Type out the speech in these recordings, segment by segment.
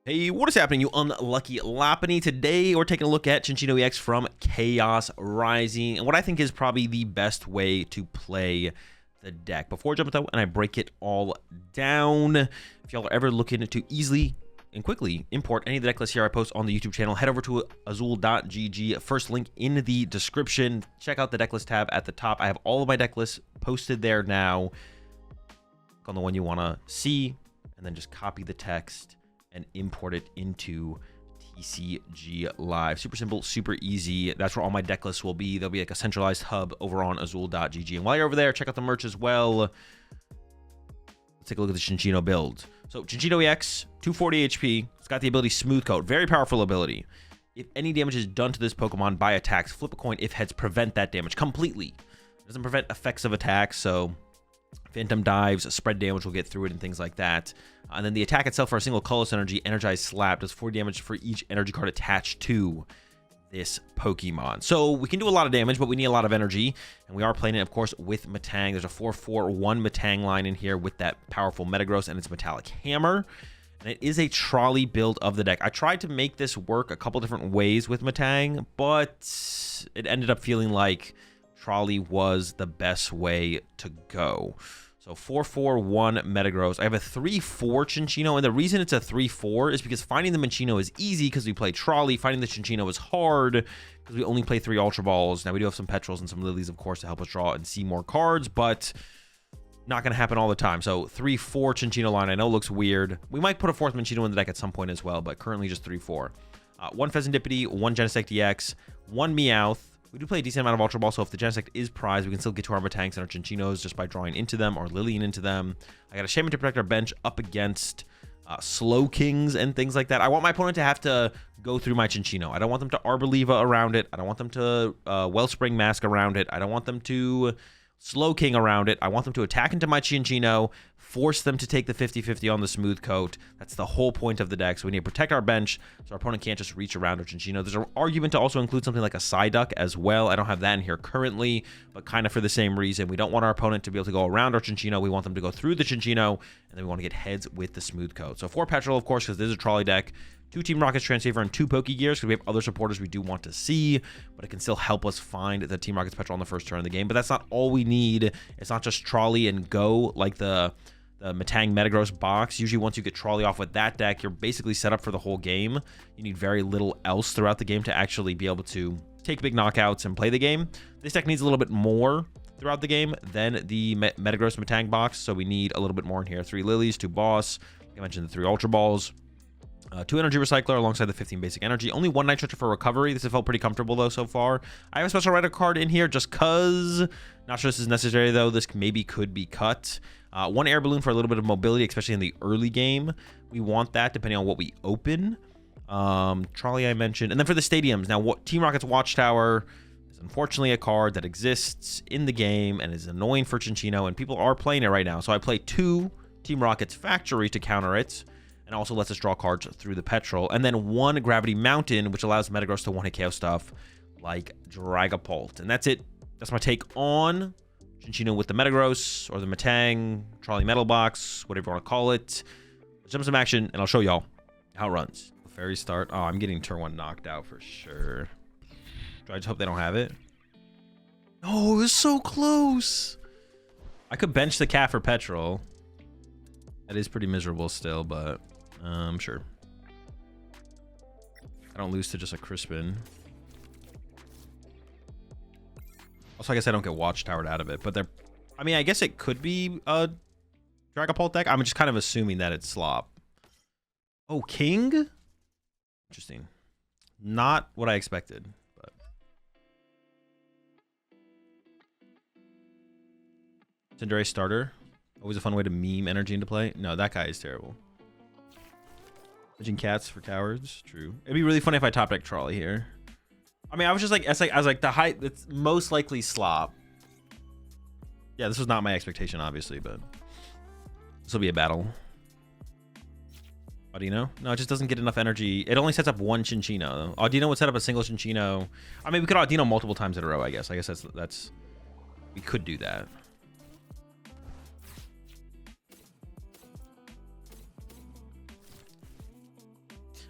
Hey, what is happening, you unlucky Loppany? Today, we're taking a look at Cinccino EX from Chaos Rising, and what I think is probably the best way to play the deck. Before I jump into that and I break it all down, if y'all are ever looking to easily and quickly import any of the deck lists here I post on the YouTube channel, head over to AzulGG. First link in the description. Check out the deck list tab at the top. I have all of my deck lists posted there now. Click on the one you want to see, and then just copy the text and import it into TCG Live. Super simple, super easy. That's where all my deck lists will be. There'll be like a centralized hub over on AzulGG. And while you're over there, check out the merch as well. Let's take a look at the Cinccino build. So Cinccino EX, 240 HP. It's got the ability Smooth Coat. Very powerful ability. If any damage is done to this Pokemon by attacks, flip a coin. If heads, prevent that damage completely. It doesn't prevent effects of attacks, so Phantom Dives, spread damage will get through it and things like that. And then the attack itself for a single colorless energy, Energized Slap, does 4 damage for each energy card attached to this Pokemon. So we can do a lot of damage, but we need a lot of energy. And we are playing it, of course, with Metang. There's a 4-4-1 Metang line in here with that powerful Metagross and its Metallic Hammer. And it is a trolley build of the deck. I tried to make this work a couple different ways with Metang, but it ended up feeling like trolley was the best way to go. So 4-4-1 Metagross. I have a 3-4 Cinccino, and the reason it's a 3-4 is because finding the Cinccino is easy because we play trolley. Finding the Cinccino is hard because we only play 3 Ultra Balls. Now we do have some Petrels and some Lilies, of course, to help us draw and see more cards, but not going to happen all the time. So 3-4 Cinccino line, I know looks weird. We might put a 4th Cinccino in the deck at some point as well, but currently just 3-4. 1 Pheasantipity, 1 Genesect DX, 1 Meowth. We do play a decent amount of Ultra Ball, so if the Genesect is prized, we can still get to our Metangs and our Cinccinos just by drawing into them or Lillian into them. I got a Shaman to protect our bench up against Slow Kings and things like that. I want my opponent to have to go through my Cinccino. I don't want them to Arboliva around it. I don't want them to Wellspring Mask around it. I don't want them to Slow King around it. I want them to attack into my Cinccino, force them to take the 50-50 on the Smooth Coat. That's the whole point of the deck. So we need to protect our bench so our opponent can't just reach around our Cinccino. There's an argument to also include something like a Psyduck as well. I don't have that in here currently, but kind of for the same reason. We don't want our opponent to be able to go around our Cinccino. We want them to go through the Cinccino, and then we want to get heads with the Smooth Coat. So 4 Petrol, of course, because this is a trolley deck. 2 Team Rockets Transceiver and 2 Pokegears because we have other supporters we do want to see, but it can still help us find the Team Rockets Petrol on the first turn of the game. But that's not all we need. It's not just trolley and go like the Metang Metagross box. Usually once you get trolley off with that deck, you're basically set up for the whole game. You need very little else throughout the game to actually be able to take big knockouts and play the game. This deck needs a little bit more throughout the game than the Metagross Metang box, so we need a little bit more in here. 3 Lilies, 2 Boss, like I mentioned, the 3 Ultra Balls. 2 Energy Recycler alongside the 15 basic energy. Only 1 Night Stretcher for recovery. This has felt pretty comfortable though so far. I have a special Rider card in here just cause. Not sure this is necessary though. This maybe could be cut. 1 Air Balloon for a little bit of mobility, especially in the early game. We want that depending on what we open. Trolley I mentioned. And then for the stadiums. Now what Team Rocket's Watchtower is unfortunately a card that exists in the game and is annoying for Cinccino, and people are playing it right now. So I play 2 Team Rocket's Factory to counter it, and also lets us draw cards through the Petrol. And then 1 Gravity Mountain, which allows Metagross to one-hit KO stuff like Dragapult. And that's it. That's my take on Cinccino with the Metagross, or the Metang, Trolley Metal Box, whatever you want to call it. Let's jump some action, and I'll show y'all how it runs. Fairy Start. Oh, I'm getting turn 1 knocked out for sure. Do I just hope they don't have it? Oh, it was so close. I could bench the cat for Petrol. That is pretty miserable still, but sure. I don't lose to just a Crispin. Also, I guess I don't get Watchtowered out of it, but they're... I mean, I guess it could be a Dragapult deck. I'm just kind of assuming that it's slop. Oh, King? Interesting. Not what I expected, but... Cinderace starter. Always a fun way to meme energy into play. No, that guy is terrible. Pigeon Cats for cowards. True. It'd be really funny if I top deck Trolley here. I mean, I was like the height. It's most likely slop. Yeah, this was not my expectation, obviously, but this will be a battle. Audino? No, it just doesn't get enough energy. It only sets up 1 Cinccino. Audino would set up a single Cinccino. I mean, we could Audino multiple times in a row, I guess. I guess that's we could do that.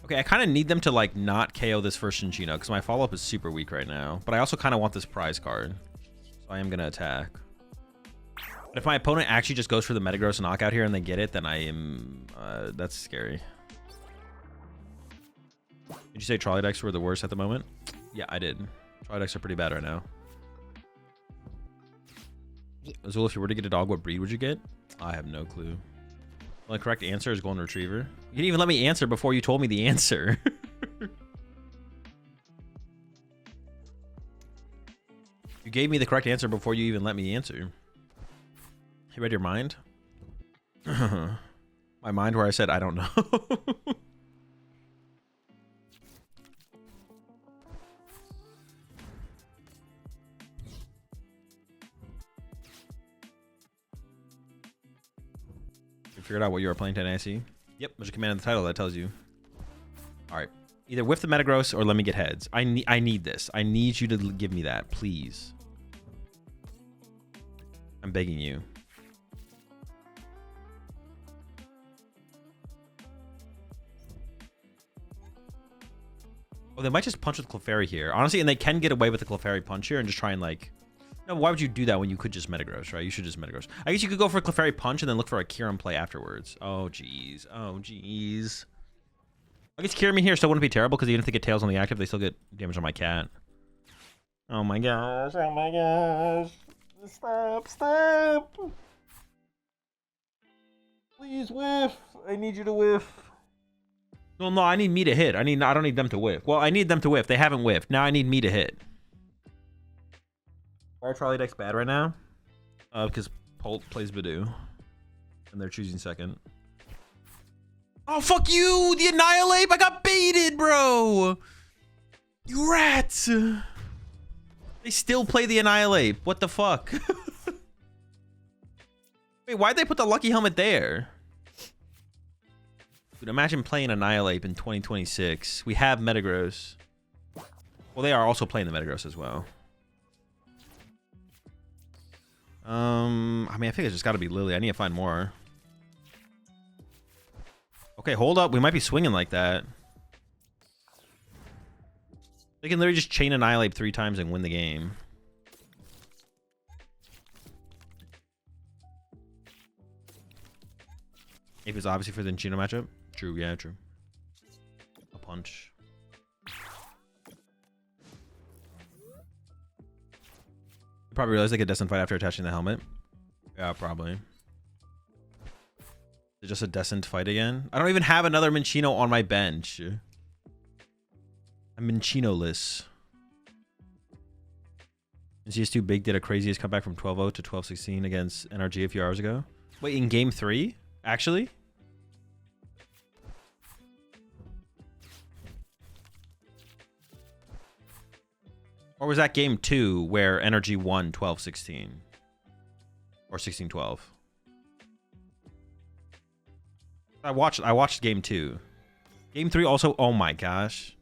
Okay, I kind of need them to, like, not KO this first Cinccino, because my follow-up is super weak right now. But I also kind of want this prize card. So I am going to attack. But if my opponent actually just goes for the Metagross knockout here and they get it, then I am... that's scary. Did you say Trolley decks were the worst at the moment? Yeah, I did. Trolley decks are pretty bad right now. Azul, if you were to get a dog, what breed would you get? I have no clue. The only correct answer is Golden Retriever. You didn't even let me answer before you told me the answer. You gave me the correct answer before you even let me answer. You read your mind? My mind where I said, I don't know. Figured out what you are playing tonight, I see. Yep, there's a command in the title that tells you. All right, either whiff the Metagross or let me get heads. I need this. I need you to give me that, please. I'm begging you. Oh, they might just punch with Clefairy here, honestly, and they can get away with the Clefairy punch here and just try and like. No, why would you do that when you could just Metagross, right? You should just Metagross. I guess you could go for a Clefairy punch and then look for a Kyurem play afterwards. Oh, jeez. Oh, jeez. I guess Kyurem here still wouldn't be terrible because even if they get Tails on the active, they still get damage on my cat. Oh my gosh. Oh my gosh. Stop. Stop. Please whiff. I need you to whiff. No, I need me to hit. I don't need them to whiff. Well, I need them to whiff. They haven't whiffed. Now I need me to hit. Why are Trolley decks bad right now? Because Polt plays Badoo. And they're choosing second. Oh, fuck you! The Annihilate! I got baited, bro! You rats! They still play the Annihilate. What the fuck? Wait, why'd they put the Lucky Helmet there? Dude, imagine playing Annihilate in 2026. We have Metagross. Well, they are also playing the Metagross as well. I mean, I think it's just got to be Lily. I need to find more. Okay, hold up. We might be swinging like that. They can literally just chain Annihilate 3 times and win the game. If it's obviously for the Cinccino matchup. True, yeah, true. A punch. Probably realized they could Descent fight after attaching the helmet. Yeah, probably. Is it just a Descent fight again? I don't even have another Cinccino on my bench. I'm Cinccino-less. And CS2 Big did a craziest comeback from 12-0 to 12-16 against NRG a few hours ago. Wait, in game 3? Actually? Or was that game 2 where Energy won 12-16? Or 16-12? I watched game 2. Game 3 also, oh my gosh.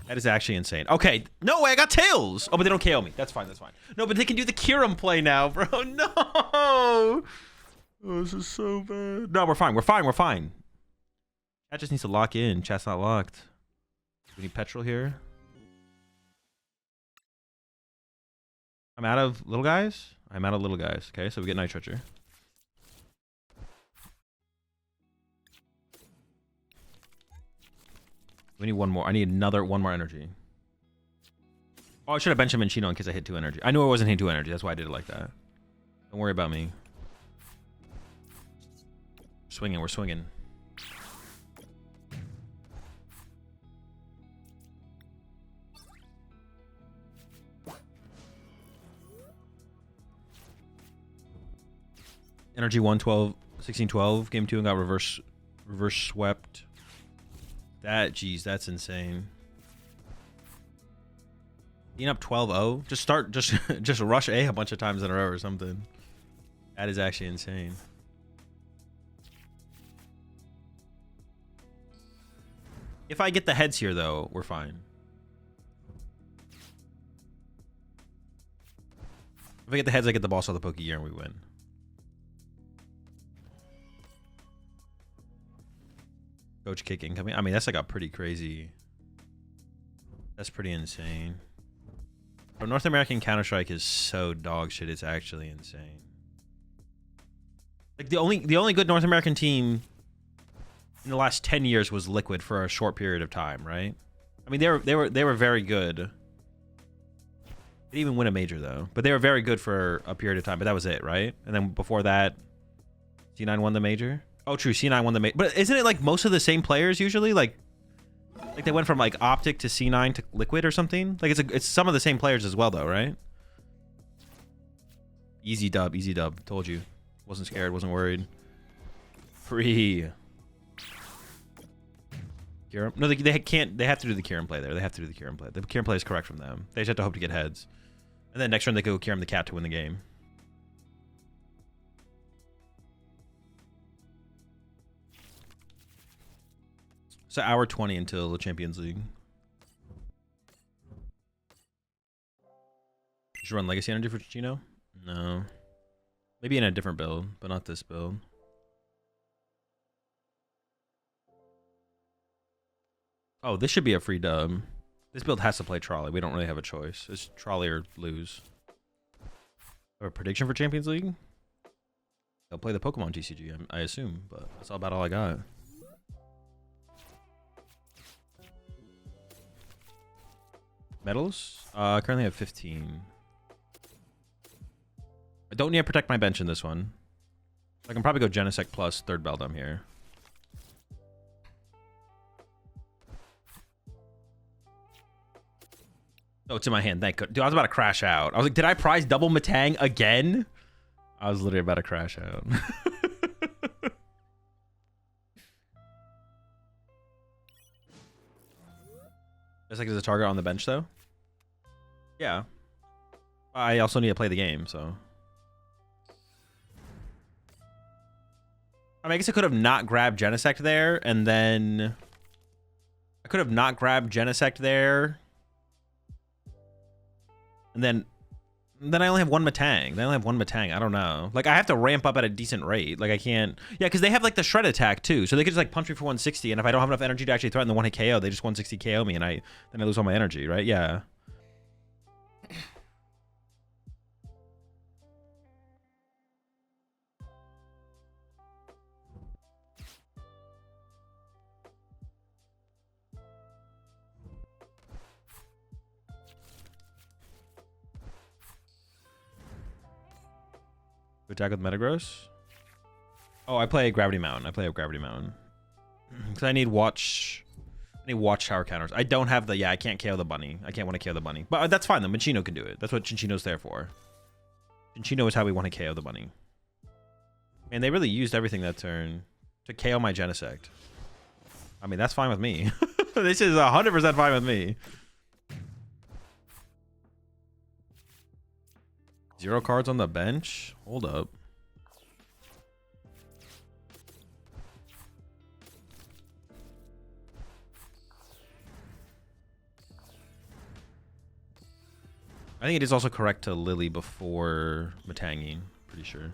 That is actually insane. Okay, no way, I got Tails! Oh, but they don't KO me. That's fine, that's fine. No, but they can do the Kyurem play now, bro. No! Oh, this is so bad. No, we're fine, we're fine, we're fine. Chat just needs to lock in. Chat's not locked. We need Petrol here. I'm out of little guys? I'm out of little guys. Okay, so we get Night Treacher. We need one more. I need one more energy. Oh, I should have benched him in Cinccino in case I hit 2 energy. I knew I wasn't hitting 2 energy. That's why I did it like that. Don't worry about me. Swinging, we're swinging. Energy 112, 16-12. Game 2 and got reverse swept. That, geez, that's insane. Being up 12-0. Just rush A bunch of times in a row or something. That is actually insane. If I get the heads here, though, we're fine. If I get the heads, I get the boss of the Pokegear and we win. Coach kick incoming. I mean, that's like a pretty crazy. That's pretty insane. But North American Counter-Strike is so dog shit. It's actually insane. Like the only good North American team in the last 10 years was Liquid for a short period of time, right? I mean, they were very good. They didn't even win a major though, but they were very good for a period of time. But that was it, right? And then before that, C9 won the major. Oh, true, C9 won the major. But isn't it like most of the same players usually? Like they went from like Optic to C9 to Liquid or something. Like it's some of the same players as well though, right? Easy dub, easy dub. Told you, wasn't scared, wasn't worried. Free. Kieran? No, they can't. They have to do the Kieran play there. They have to do the Kieran play. The Kieran play is correct from them. They just have to hope to get heads, and then next turn they go Kieran the cat to win the game. So hour 20 until the Champions League. Should run Legacy Energy for Cinccino? No. Maybe in a different build, but not this build. Oh, this should be a free dub. This build has to play Trolley. We don't really have a choice. It's Trolley or lose. A prediction for Champions League? They'll play the Pokemon TCG, I assume, but that's about all I got. Medals? I currently have 15. I don't need to protect my bench in this one. I can probably go Genesect plus third Beldum here. Oh, it's in my hand. Thank God. Dude, I was about to crash out. I was like, did I prize double Matang again? I was literally about to crash out. Just like as a target on the bench, though? Yeah. I also need to play the game, so. I mean, I guess I could have not grabbed Genesect there, and then... I could have not grabbed Genesect there. And then I only have one Matang. They only have one Matang. I don't know. Like, I have to ramp up at a decent rate. Like, I can't... Yeah, because they have, like, the Shred attack, too. So they could just, like, punch me for 160, and if I don't have enough energy to actually threaten the one-hit KO, they just 160 KO me, and then I lose all my energy, right? Yeah. Attack with Metagross? Oh, I play Gravity Mountain. I play a Gravity Mountain. Because I need watch tower counters. I don't have the... Yeah, I can't KO the bunny. I can't want to KO the bunny. But that's fine, though. Cinccino can do it. That's what Cinccino's there for. Cinccino is how we want to KO the bunny. And they really used everything that turn to KO my Genesect. I mean, that's fine with me. This is 100% fine with me. 0 cards on the bench? Hold up. I think it is also correct to Lily before Matanging. Pretty sure.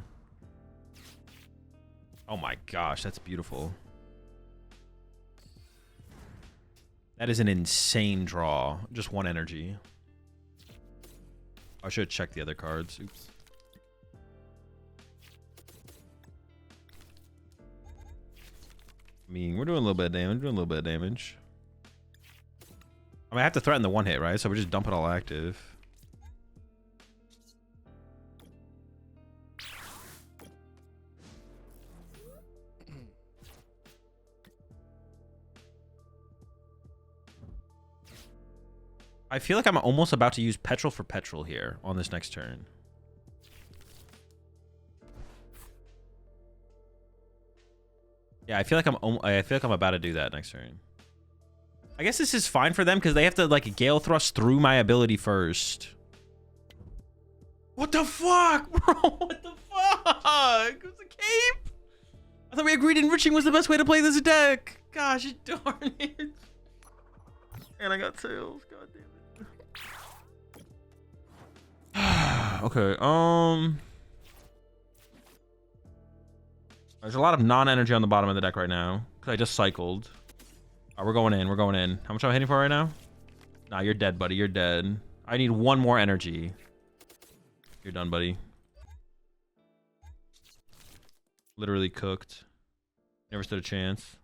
Oh my gosh, that's beautiful. That is an insane draw. Just one energy. I should check the other cards. Oops. I mean, we're doing a little bit of damage. Doing a little bit of damage. I mean, I have to threaten the one hit, right? So we just dump it all active. I feel like I'm almost about to use Petrol for Petrol here on this next turn. Yeah, I feel like I'm about to do that next turn. I guess this is fine for them because they have to like Gale Thrust through my ability first. What the fuck, bro? What the fuck? It was a cape. I thought we agreed enriching was the best way to play this deck. Gosh darn it. And I got tails. God damn it. Okay, there's a lot of non-energy on the bottom of the deck right now because I just cycled. We're going in. We're going in. How much am I hitting for right now? Nah, you're dead, buddy. You're dead. I need one more energy. You're done, buddy. Literally cooked. Never stood a chance.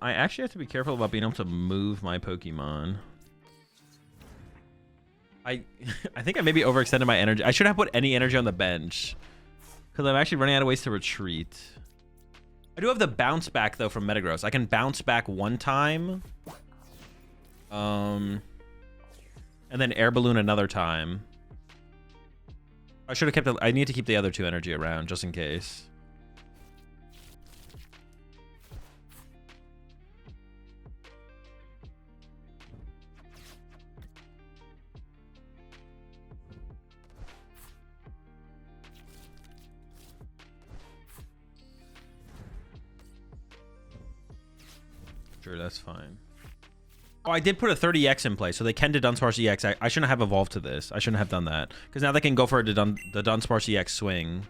I actually have to be careful about being able to move my Pokemon. I think I maybe overextended my energy. I should have put any energy on the bench because I'm actually running out of ways to retreat. I do have the bounce back though from Metagross. I can bounce back one time. And then air balloon another time. I should have kept I need to keep the other two energy around just in case. Sure, that's fine. Oh, I did put a 30x in place, so they can do Dunsparce EX. I shouldn't have evolved to this. I shouldn't have done that. Because now they can go for the Dunsparce EX swing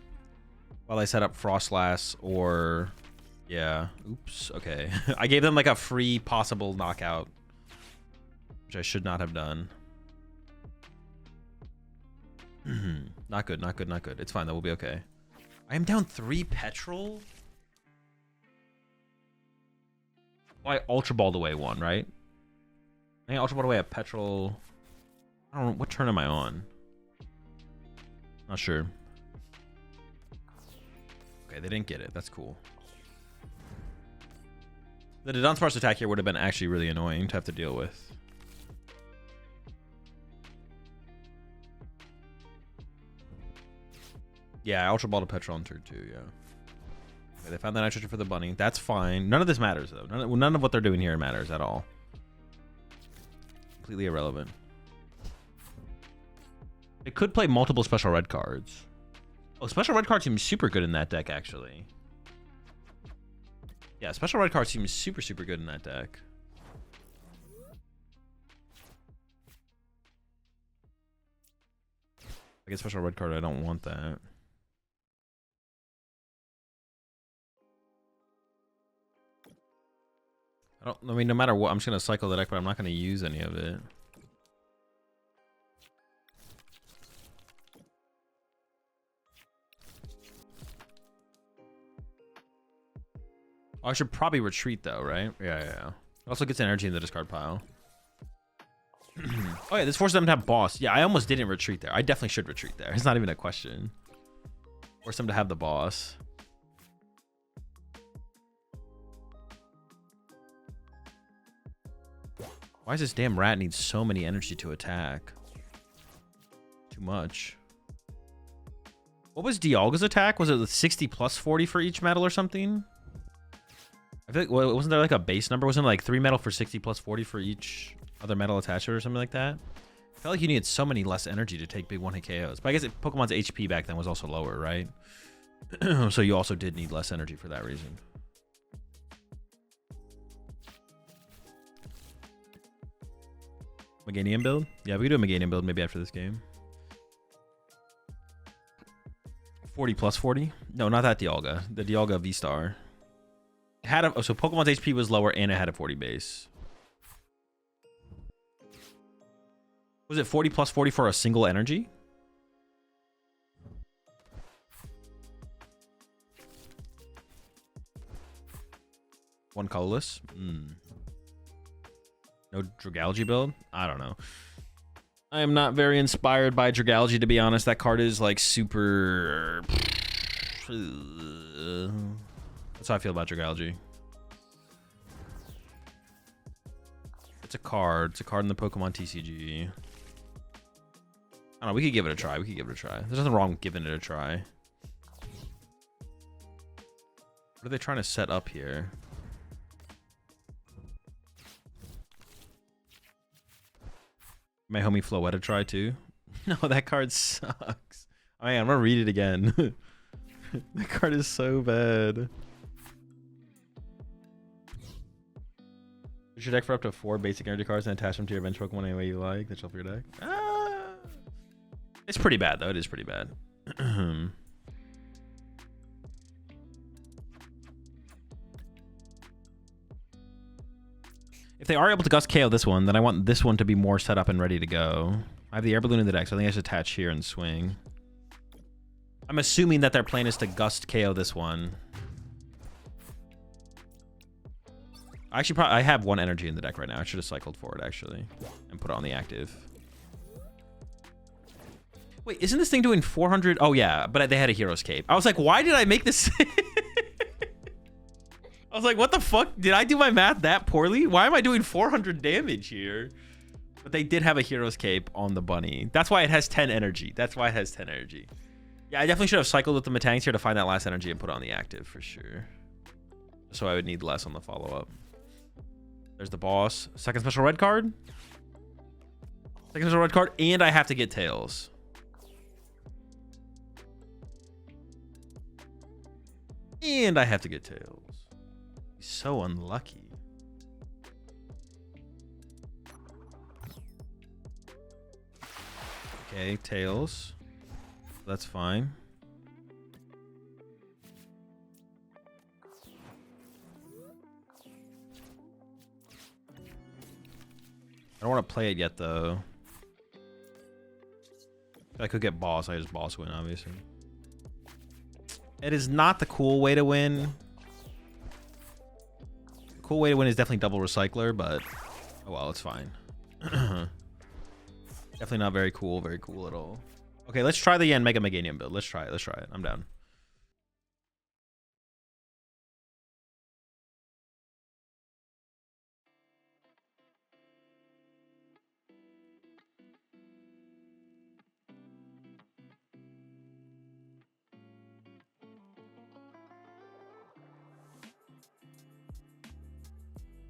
while I set up Frostlass or... Yeah. Oops. Okay. I gave them like a free possible knockout, which I should not have done. Not good, not good, not good. It's fine, though. We'll be okay. I am down 3 petrol? Well, I Ultra Balled away one, right? I think Ultra Balled away a petrol. I don't know. What turn am I on? Not sure. Okay, they didn't get it. That's cool. The Dunsparce attack here would have been actually really annoying to have to deal with. Yeah, I Ultra Balled a petrol on turn 2, yeah. Okay, they found the nitrogen for the bunny. That's fine. None of this matters, though. None of what they're doing here matters at all. Completely irrelevant. It could play multiple special red cards. Oh, special red card seems super good in that deck, actually. Yeah, special red card seems super, super good in that deck. I get special red card. I don't want that. I mean, no matter what, I'm just gonna cycle the deck, but I'm not gonna use any of it. Oh, I should probably retreat though, right? Yeah. It also gets energy in the discard pile. Oh yeah, this forces them to have boss. Yeah, I almost didn't retreat there. I definitely should retreat there. It's not even a question. Force them to have the boss. Why does this damn rat need so many energy to attack? Too much. What was Dialga's attack? Was it 60 plus 40 for each metal or something? I feel like, well, wasn't there like a base number? Wasn't it like 3 metal for 60 plus 40 for each other metal attachment or something like that? I felt like you needed so many less energy to take big one-hit KOs. But I guess Pokemon's HP back then was also lower, right? So you also did need less energy for that reason. Meganium build? Yeah, we can do a Meganium build maybe after this game. 40 plus 40? No, not that Dialga. The Dialga V-Star. Had a, so Pokemon's HP was lower and it had a 40 base. Was it 40 plus 40 for a single energy? One colorless? No Dragalge build? I don't know. I am not very inspired by Dragalge, to be honest. That card is like super... That's how I feel about Dragalge. It's a card. It's a card in the Pokemon TCG. I don't know. We could give it a try. There's nothing wrong with giving it a try. What are they trying to set up here? My homie Floetta try too. No, that card sucks. Oh, man, I'm gonna read it again. That card is so bad. Put your deck for up to 4 basic energy cards and attach them to your bench Pokemon any way you like. That's all for your deck. It's pretty bad, though. It is pretty bad. If they are able to Gust KO this one, then I want this one to be more set up and ready to go. I have the air balloon in the deck, so I think I should attach here and swing. I'm assuming that their plan is to Gust KO this one. Actually, I have one energy in the deck right now. I should have cycled for it, actually, and put it on the active. Wait, isn't this thing doing 400? Oh, yeah, but they had a Hero's Cape. I was like, why did I make this? I was like, what the fuck? Did I do my math that poorly? Why am I doing 400 damage here? But they did have a Hero's Cape on the bunny. That's why it has 10 energy. That's why it has 10 energy. Yeah, I definitely should have cycled with the Matangs here to find that last energy and put it on the active for sure. So I would need less on the follow-up. There's the boss. Second special red card. Second special red card. And I have to get Tails. And I have to get Tails. He's so unlucky. Okay, Tails. That's fine. I don't want to play it yet, though. If I could get boss, I just boss win, obviously. It is not the cool way to win. The cool way to win is definitely double recycler, but oh well, it's fine. Definitely not very cool at all. Okay, let's try the Yan Mega Meganium build. Let's try it. I'm down.